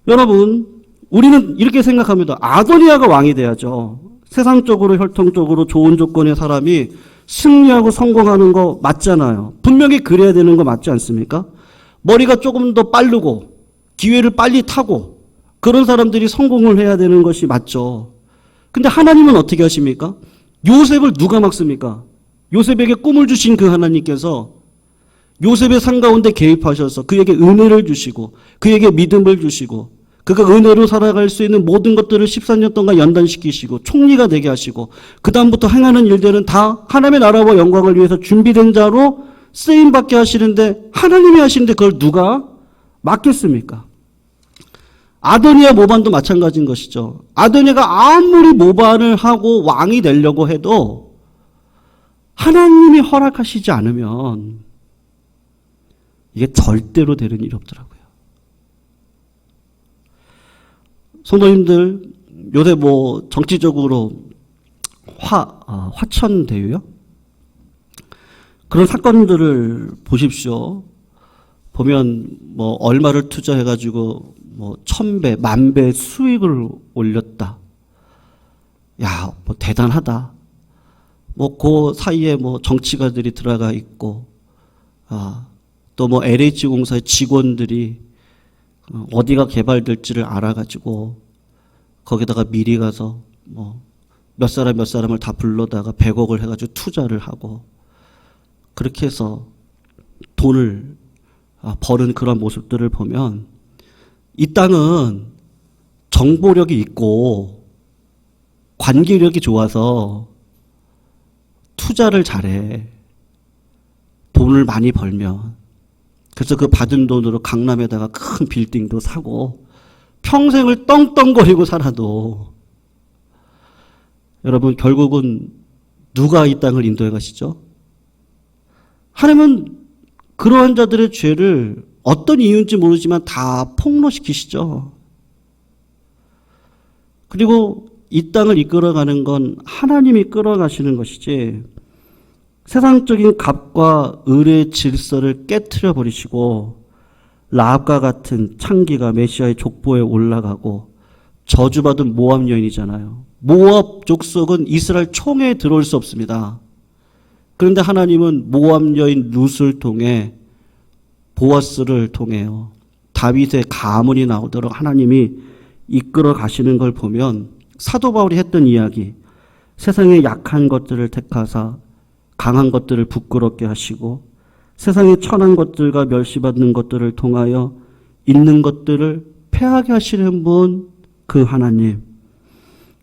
여러분, 우리는 이렇게 생각합니다. 아도니아가 왕이 돼야죠. 세상적으로 혈통적으로 좋은 조건의 사람이 승리하고 성공하는 거 맞잖아요. 분명히 그래야 되는 거 맞지 않습니까? 머리가 조금 더 빠르고 기회를 빨리 타고 그런 사람들이 성공을 해야 되는 것이 맞죠. 근데 하나님은 어떻게 하십니까? 요셉을 누가 막습니까? 요셉에게 꿈을 주신 그 하나님께서 요셉의 삶 가운데 개입하셔서 그에게 은혜를 주시고 그에게 믿음을 주시고 그가 은혜로 살아갈 수 있는 모든 것들을 14년 동안 연단시키시고 총리가 되게 하시고 그 다음부터 행하는 일들은 다 하나님의 나라와 영광을 위해서 준비된 자로 쓰임받게 하시는데 하나님이 하시는데 그걸 누가 맡겠습니까? 아도니아 모반도 마찬가지인 것이죠. 아도니아가 아무리 모반을 하고 왕이 되려고 해도 하나님이 허락하시지 않으면 이게 절대로 되는 일이 없더라고요. 성도님들, 요새 뭐 정치적으로 화천대유요? 그런 사건들을 보십시오. 보면 뭐 얼마를 투자해가지고 뭐 1000배, 10,000배 수익을 올렸다. 야, 뭐 대단하다. 뭐 그 사이에 뭐 정치가들이 들어가 있고, 또 뭐 LH공사의 직원들이 어디가 개발될지를 알아가지고 거기다가 미리 가서 뭐 몇 사람을 다 불러다가 100억을 해가지고 투자를 하고 그렇게 해서 돈을 버는 그런 모습들을 보면 이 땅은 정보력이 있고 관계력이 좋아서 투자를 잘해. 돈을 많이 벌면. 그래서 그 받은 돈으로 강남에다가 큰 빌딩도 사고 평생을 떵떵거리고 살아도 여러분 결국은 누가 이 땅을 인도해 가시죠? 하나님은 그러한 자들의 죄를 어떤 이유인지 모르지만 다 폭로시키시죠. 그리고 이 땅을 이끌어가는 건 하나님이 끌어가시는 것이지 세상적인 갑과 을의 질서를 깨트려 버리시고 라합과 같은 창기가 메시아의 족보에 올라가고 저주받은 모압 여인이잖아요. 모압 족속은 이스라엘 총회에 들어올 수 없습니다. 그런데 하나님은 모압 여인 룻을 통해 보아스를 통해요. 다윗의 가문이 나오도록 하나님이 이끌어 가시는 걸 보면 사도 바울이 했던 이야기, 세상의 약한 것들을 택하사 강한 것들을 부끄럽게 하시고 세상의 천한 것들과 멸시받는 것들을 통하여 있는 것들을 패하게 하시는 분 그 하나님.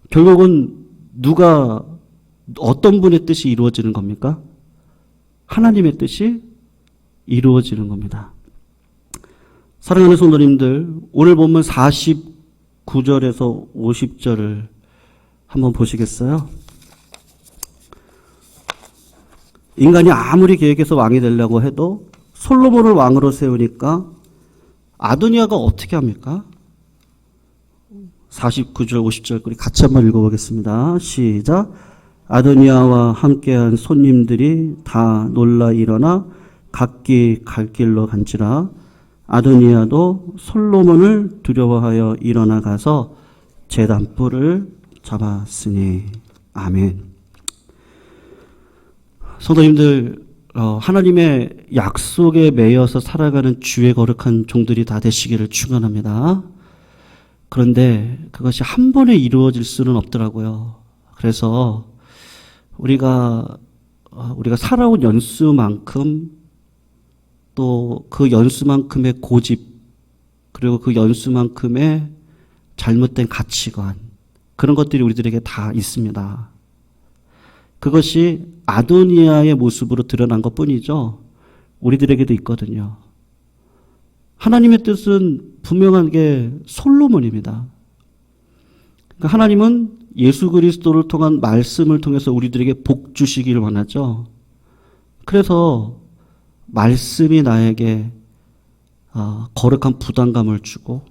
결국은 누가 어떤 분의 뜻이 이루어지는 겁니까? 하나님의 뜻이 이루어지는 겁니다. 사랑하는 성도님들, 오늘 본문 49절에서 50절을 한번 보시겠어요? 인간이 아무리 계획해서 왕이 되려고 해도 솔로몬을 왕으로 세우니까 아도니아가 어떻게 합니까? 49절 50절 우리 같이 한번 읽어보겠습니다. 시작. 아도니아와 함께한 손님들이 다 놀라 일어나 각기 갈 길로 간지라. 아도니아도 솔로몬을 두려워하여 일어나 가서 제단불을 잡았으니. 아멘. 성도님들, 하나님의 약속에 매여서 살아가는 주의 거룩한 종들이 다 되시기를 축원합니다. 그런데 그것이 한 번에 이루어질 수는 없더라고요. 그래서 우리가 살아온 연수만큼 또 그 연수만큼의 고집 그리고 그 연수만큼의 잘못된 가치관 그런 것들이 우리들에게 다 있습니다. 그것이 아도니아의 모습으로 드러난 것뿐이죠. 우리들에게도 있거든요. 하나님의 뜻은 분명하게 솔로몬입니다. 그러니까 하나님은 예수 그리스도를 통한 말씀을 통해서 우리들에게 복 주시기를 원하죠. 그래서 말씀이 나에게 거룩한 부담감을 주고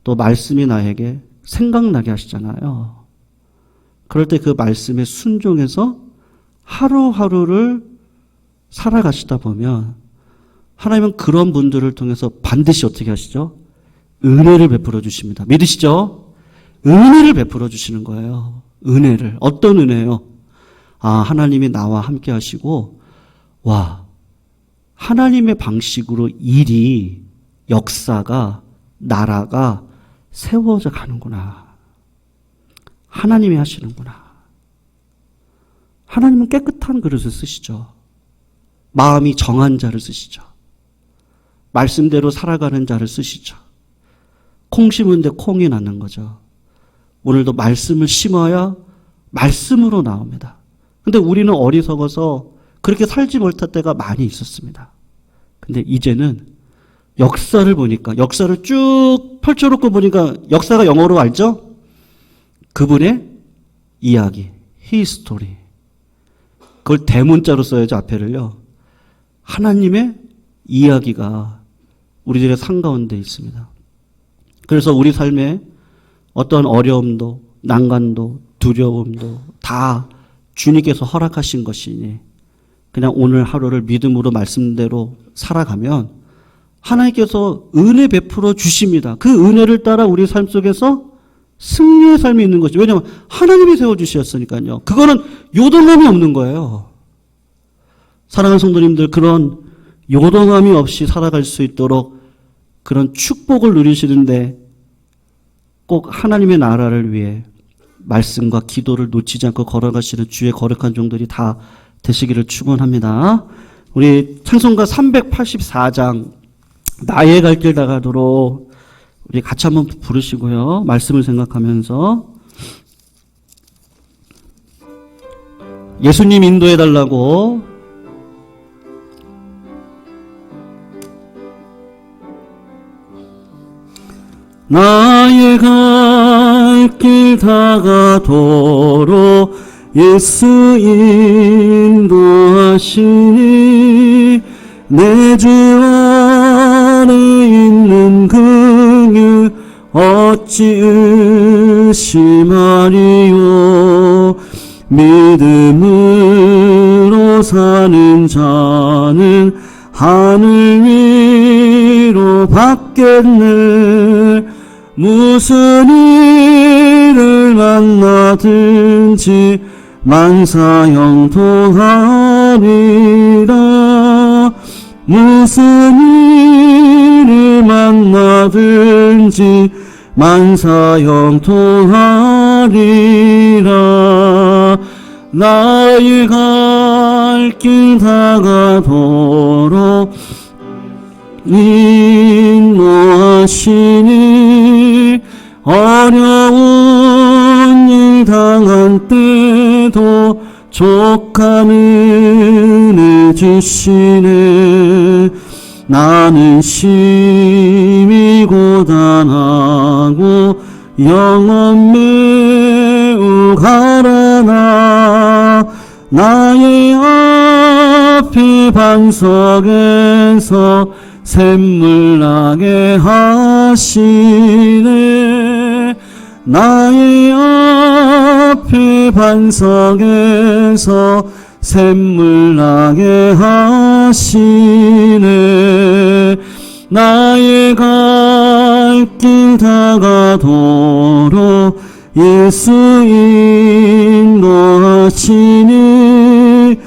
또 말씀이 나에게 생각나게 하시잖아요. 그럴 때 그 말씀에 순종해서 하루하루를 살아가시다 보면 하나님은 그런 분들을 통해서 반드시 어떻게 하시죠? 은혜를 베풀어 주십니다. 믿으시죠? 은혜를 베풀어 주시는 거예요. 은혜를. 어떤 은혜요? 하나님이 나와 함께 하시고, 와, 하나님의 방식으로 일이, 역사가, 나라가 세워져 가는구나. 하나님이 하시는구나. 하나님은 깨끗한 그릇을 쓰시죠. 마음이 정한 자를 쓰시죠. 말씀대로 살아가는 자를 쓰시죠. 콩 심은데 콩이 나는 거죠. 오늘도 말씀을 심어야 말씀으로 나옵니다. 근데 우리는 어리석어서 그렇게 살지 못할 때가 많이 있었습니다. 근데 이제는 역사를 보니까, 역사를 쭉 펼쳐놓고 보니까 역사가 영어로 알죠? 그분의 이야기, 히스토리. 그걸 대문자로 써야죠, 앞에를요. 하나님의 이야기가 우리들의 삶 가운데 있습니다. 그래서 우리 삶에 어떤 어려움도, 난관도, 두려움도 다 주님께서 허락하신 것이니 그냥 오늘 하루를 믿음으로 말씀대로 살아가면 하나님께서 은혜 베풀어 주십니다. 그 은혜를 따라 우리 삶 속에서 승리의 삶이 있는 거죠. 왜냐하면 하나님이 세워주셨으니까요. 그거는 요동함이 없는 거예요. 사랑하는 성도님들, 그런 요동함이 없이 살아갈 수 있도록 그런 축복을 누리시는데 꼭 하나님의 나라를 위해 말씀과 기도를 놓치지 않고 걸어가시는 주의 거룩한 종들이 다 되시기를 축원합니다. 우리 찬송가 384장 나의 갈 길 다가도록 우리 같이 한번 부르시고요. 말씀을 생각하면서 예수님 인도해달라고. 나의 갈 길 다가도록 예수 인도하시니 내 주 안에 있는 긍휼 어찌 의심하리요. 믿음으로 사는 자는 하늘 위로 받겠네. 무슨 일을 만나든지 만사형통하리라. 무슨 일을 만나든지 만사형통하리라. 나의 갈 길 다가도록 인도하시니 어려운 일 당한 때도 족한 은혜 주시네. 나는 심히 고단하고 영혼 매우 가라나 나의 앞에 반석에서 샘물 나게 하시네. 나의 앞에 반석에서 샘물 나게 하시네. 나의 갈 길 다가도록 예수 인도하시니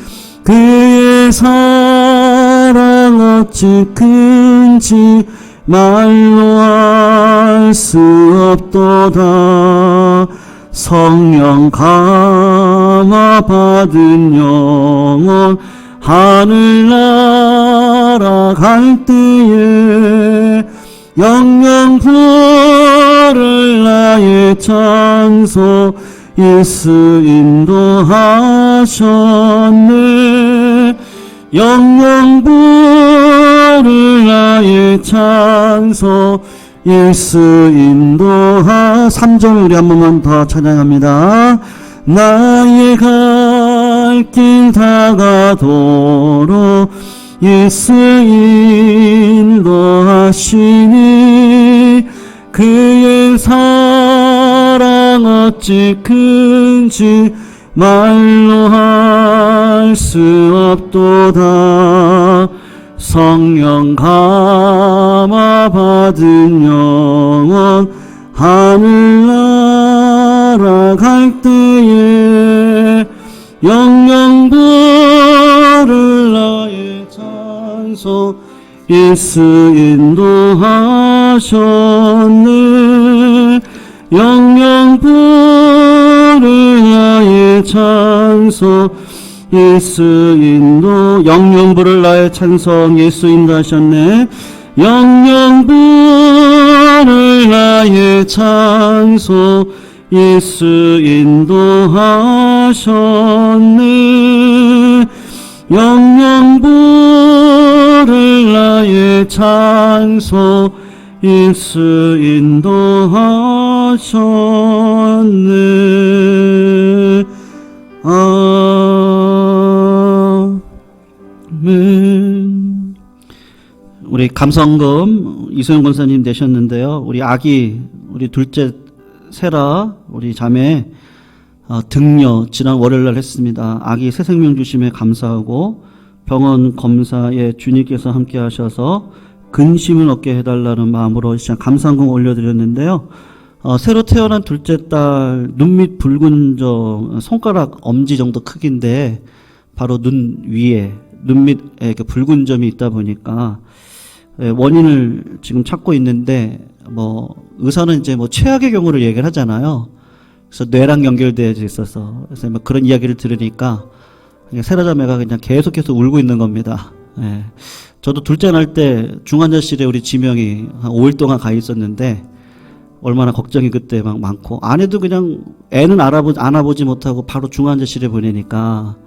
그의 사랑 어찌 큰지 말로 알 수 없도다. 성령 감화 받은 영혼 하늘나라 갈 때에 영영 부를 나의 찬송 예수 인도하셨네. 영영 부를 나의 찬송 예수 인도하. 3절 우리 한 번만 더 찬양합니다. 나의 갈 길 다가도록 예수 인도하시니 그의 사랑 어찌 큰지 말로 할 수 없도다. 성령 감화 받은 영혼 하늘나라 갈 때에 영영 부를 나의 찬송 예수 인도하셨네. 영영 부를 나의 찬송 예수 인도 영영 부를 나의 찬송 예수 인도하셨네. 영영 부를 나의 찬송 예수 인도하셨네. 영영 부를 나의 찬송 예수 인도하셨네. 아멘. 우리 감성금 이소영 권사님 되셨는데요. 우리 아기, 우리 둘째 세라, 우리 자매 등려 지난 월요일날 했습니다. 아기 새 생명 주심에 감사하고 병원 검사에 주님께서 함께 하셔서 근심을 얻게 해달라는 마음으로 시작 감사금 올려드렸는데요. 새로 태어난 둘째 딸 눈 밑 붉은 점 손가락 엄지 정도 크기인데 바로 눈 위에 눈 밑에 이렇게 붉은 점이 있다 보니까 원인을 지금 찾고 있는데 의사는 이제 최악의 경우를 얘기를 하잖아요. 그래서 뇌랑 연결되어 있어서 그래서 그런 이야기를 들으니까 세라자매가 그냥 계속해서 울고 있는 겁니다. 예. 저도 둘째 날 때 중환자실에 우리 지명이 한 5일 동안 가 있었는데 얼마나 걱정이 그때 막 많고 아내도 그냥 애는 안아보지 못하고 바로 중환자실에 보내니까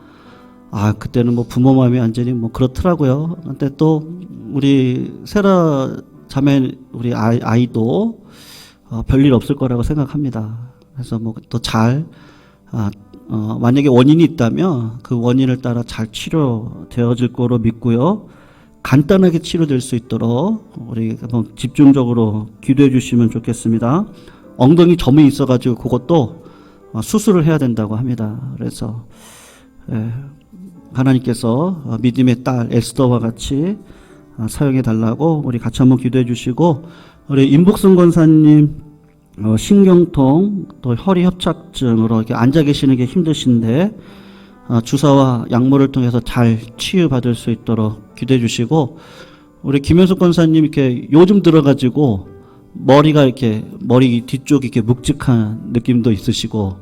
그때는 부모 마음이 완전히 그렇더라고요. 근데 또 우리 세라 자매 우리 아이도 별일 없을 거라고 생각합니다. 그래서 또 잘 만약에 원인이 있다면 그 원인을 따라 잘 치료되어질 거로 믿고요. 간단하게 치료될 수 있도록 우리 한번 집중적으로 기도해 주시면 좋겠습니다. 엉덩이 점이 있어가지고 그것도 수술을 해야 된다고 합니다. 그래서 하나님께서 믿음의 딸 에스더와 같이 사용해 달라고 우리 같이 한번 기도해 주시고 우리 임복순 권사님 신경통 또 허리 협착증으로 이렇게 앉아 계시는 게 힘드신데 주사와 약물을 통해서 잘 치유받을 수 있도록 기도해 주시고 우리 김현숙 권사님 이렇게 요즘 들어가지고 머리가 이렇게 머리 뒤쪽이 이렇게 묵직한 느낌도 있으시고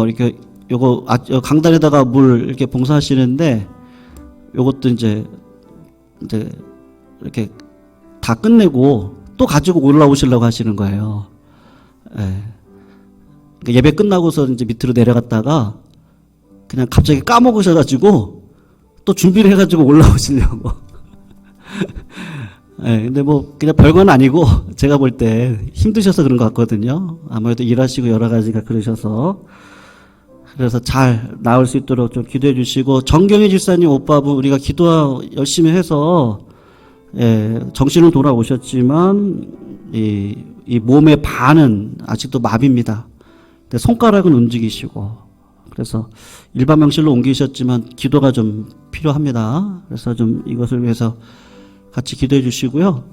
이렇게 요거 강단에다가 물 이렇게 봉사하시는데 요것도 이제 이렇게 다 끝내고 또 가지고 올라오시려고 하시는 거예요. 예배 끝나고서 이제 밑으로 내려갔다가 그냥 갑자기 까먹으셔가지고 또 준비를 해가지고 올라오시려고. 근데 그냥 별건 아니고 제가 볼 때 힘드셔서 그런 것 같거든요. 아무래도 일하시고 여러 가지가 그러셔서. 그래서 잘 나올 수 있도록 좀 기도해 주시고 정경희 집사님 오빠분 우리가 기도 열심히 해서 정신은 돌아오셨지만 이 몸의 반은 아직도 마비입니다. 근데 손가락은 움직이시고 그래서 일반 병실로 옮기셨지만 기도가 좀 필요합니다. 그래서 좀 이것을 위해서 같이 기도해 주시고요.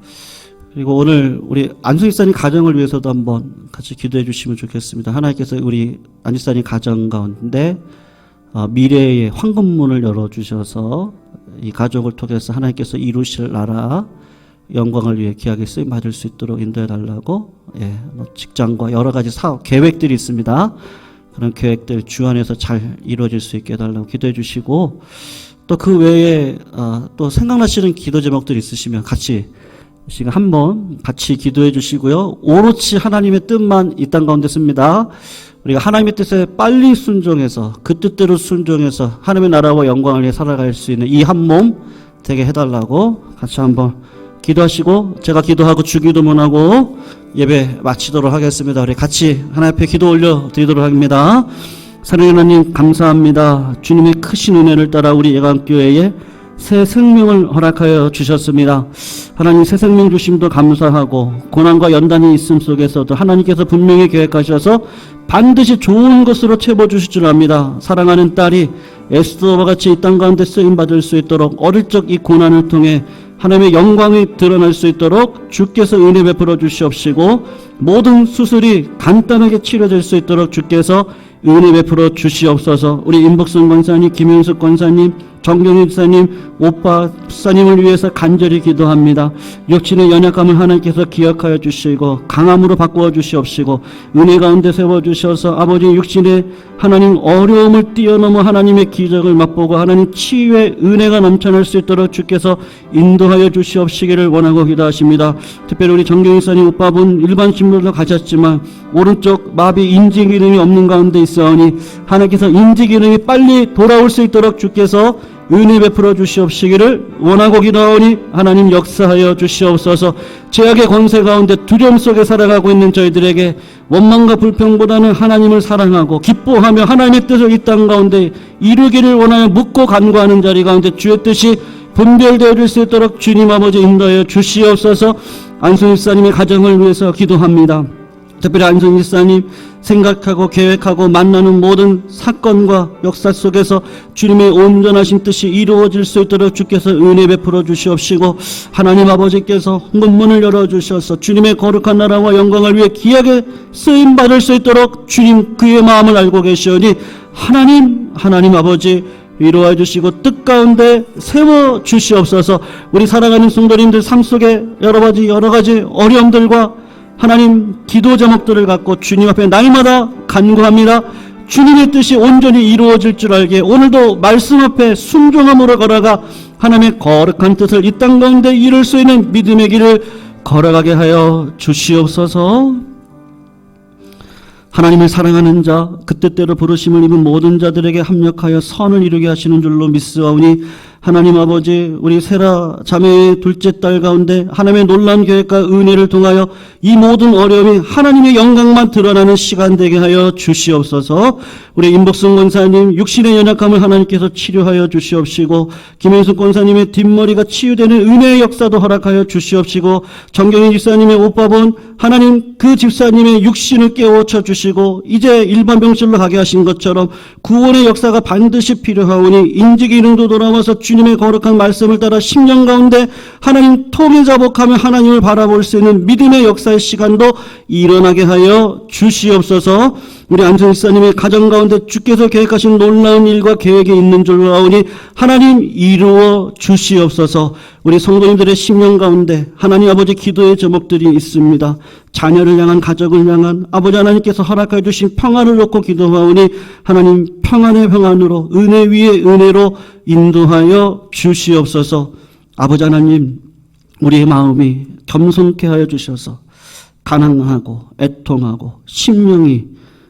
그리고 오늘 우리 안수집사님 가정을 위해서도 한번 같이 기도해 주시면 좋겠습니다. 하나님께서 우리 안수집사님 가정 가운데 미래의 황금문을 열어주셔서 이 가족을 통해서 하나님께서 이루실 나라 영광을 위해 귀하게 쓰임 받을 수 있도록 인도해 달라고 직장과 여러 가지 사업 계획들이 있습니다. 그런 계획들 주 안에서 잘 이루어질 수 있게 해달라고 기도해 주시고 또 그 외에 또 생각나시는 기도 제목들이 있으시면 같이 시간 한번 같이 기도해 주시고요. 오롯이 하나님의 뜻만 이 땅 가운데 씁니다. 우리가 하나님의 뜻에 빨리 순종해서 그 뜻대로 순종해서 하나님의 나라와 영광을 위해 살아갈 수 있는 이 한 몸 되게 해달라고 같이 한번 기도하시고 제가 기도하고 주기도문하고 예배 마치도록 하겠습니다. 우리 같이 하나님 앞에 기도 올려드리도록 합니다. 사랑하는 하나님 감사합니다. 주님의 크신 은혜를 따라 우리 예강교회에 새 생명을 허락하여 주셨습니다. 하나님 새 생명 주심도 감사하고 고난과 연단이 있음 속에서도 하나님께서 분명히 계획하셔서 반드시 좋은 것으로 채워주실 줄 압니다. 사랑하는 딸이 에스더와 같이 이 땅 가운데 쓰임받을 수 있도록 어릴 적 이 고난을 통해 하나님의 영광이 드러날 수 있도록 주께서 은혜 베풀어 주시옵시고 모든 수술이 간단하게 치료될 수 있도록 주께서 은혜 베풀어 주시옵소서. 우리 임복순 권사님, 김윤숙 권사님, 정경희 집사님, 오빠 집사님을 위해서 간절히 기도합니다. 육신의 연약함을 하나님께서 기억하여 주시고 강함으로 바꾸어 주시옵시고 은혜 가운데 세워주셔서 아버지 육신의 하나님 어려움을 뛰어넘어 하나님의 기적을 맛보고 하나님 치유의 은혜가 넘쳐날 수 있도록 주께서 인도하여 주시옵시기를 원하고 기도하십니다. 특별히 우리 정경희 집사님 오빠분 일반 신분으로 가셨지만 오른쪽 마비 인지 기능이 없는 가운데 있어오니 하나님께서 인지 기능이 빨리 돌아올 수 있도록 주께서 은혜 베풀어 주시옵시기를 원하고 기도하오니 하나님 역사하여 주시옵소서. 죄악의 권세 가운데 두려움 속에 살아가고 있는 저희들에게 원망과 불평보다는 하나님을 사랑하고 기뻐하며 하나님의 뜻을 이 땅 가운데 이루기를 원하여 묻고 간구하는 자리 가운데 주의 뜻이 분별되어질 수 있도록 주님 아버지 인도하여 주시옵소서. 안순 집사님의 가정을 위해서 기도합니다. 특별히 안순 집사님 생각하고 계획하고 만나는 모든 사건과 역사 속에서 주님의 온전하신 뜻이 이루어질 수 있도록 주께서 은혜 베풀어 주시옵시고 하나님 아버지께서 문문을 열어주셔서 주님의 거룩한 나라와 영광을 위해 귀하게 쓰임받을 수 있도록 주님 그의 마음을 알고 계시오니 하나님 아버지 위로해 주시고 뜻 가운데 세워 주시옵소서. 우리 살아가는 성도님들 삶 속에 여러 가지 어려움들과 하나님 기도 제목들을 갖고 주님 앞에 날마다 간구합니다. 주님의 뜻이 온전히 이루어질 줄 알게 오늘도 말씀 앞에 순종함으로 걸어가 하나님의 거룩한 뜻을 이 땅 가운데 이룰 수 있는 믿음의 길을 걸어가게 하여 주시옵소서. 하나님을 사랑하는 자, 그 뜻대로 부르심을 입은 모든 자들에게 합력하여 선을 이루게 하시는 줄로 믿사오니 하나님 아버지 우리 세라 자매의 둘째 딸 가운데 하나님의 놀라운 계획과 은혜를 통하여 이 모든 어려움이 하나님의 영광만 드러나는 시간 되게 하여 주시옵소서. 우리 임복순 권사님 육신의 연약함을 하나님께서 치료하여 주시옵시고 김현숙 권사님의 뒷머리가 치유되는 은혜의 역사도 허락하여 주시옵시고 정경희 집사님의 오빠분 하나님 그 집사님의 육신을 깨우쳐 주시고 이제 일반 병실로 가게 하신 것처럼 구원의 역사가 반드시 필요하오니 인지기능도 돌아와서 주님의 거룩한 말씀을 따라 10년 가운데 하나님 통해 자복하며 하나님을 바라볼 수 있는 믿음의 역사의 시간도 일어나게 하여 주시옵소서. 우리 안순 집사님의 가정 가운데 주께서 계획하신 놀라운 일과 계획이 있는 줄로 아오니 하나님 이루어 주시옵소서. 우리 성도님들의 심령 가운데 하나님 아버지 기도의 제목들이 있습니다. 자녀를 향한 가족을 향한 아버지 하나님께서 허락해 주신 평안을 놓고 기도하오니 하나님 평안의 평안으로 은혜 위에 은혜로 인도하여 주시옵소서. 아버지 하나님 우리의 마음이 겸손케 하여 주셔서 가난하고 애통하고 심령이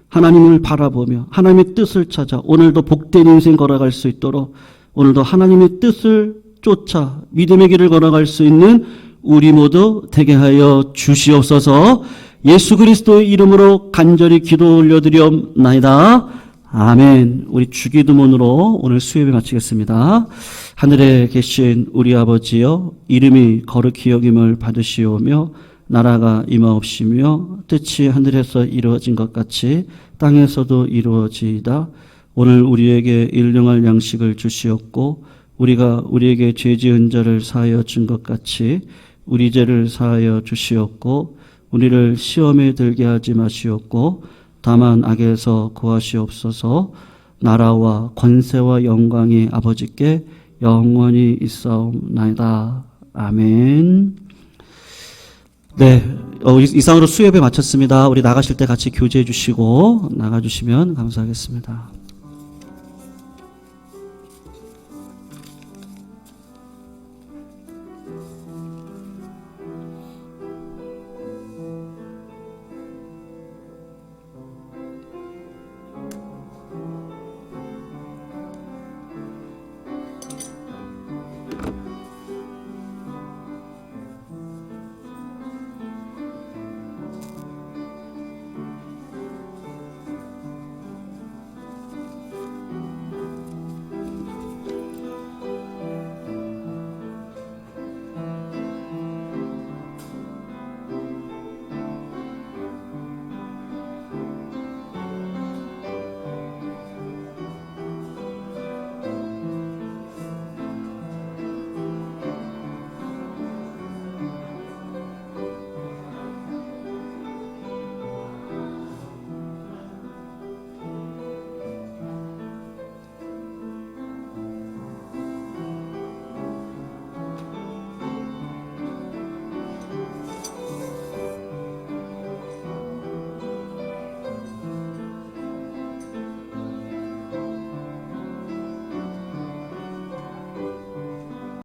하나님을 바라보며 하나님의 뜻을 찾아 오늘도 복된 인생 걸어갈 수 있도록 오늘도 하나님의 뜻을 쫓아 믿음의 길을 걸어갈 수 있는 우리 모두 되게 하여 주시옵소서. 예수 그리스도의 이름으로 간절히 기도 올려드리옵나이다. 아멘. 우리 주기도문으로 오늘 수요일 마치겠습니다. 하늘에 계신 우리 아버지여 이름이 거룩히 여김을 받으시오며 나라가 임하옵시며 뜻이 하늘에서 이루어진 것 같이 땅에서도 이루어지이다. 오늘 우리에게 일용할 양식을 주시옵고 우리가 우리에게 죄 지은 자를 사하여 준 것 같이 우리 죄를 사하여 주시옵고 우리를 시험에 들게 하지 마시옵고 다만 악에서 구하시옵소서. 나라와 권세와 영광이 아버지께 영원히 있사옵나이다. 아멘. 네, 이상으로 수요예배 마쳤습니다. 우리 나가실 때 같이 교제해 주시고 나가주시면 감사하겠습니다.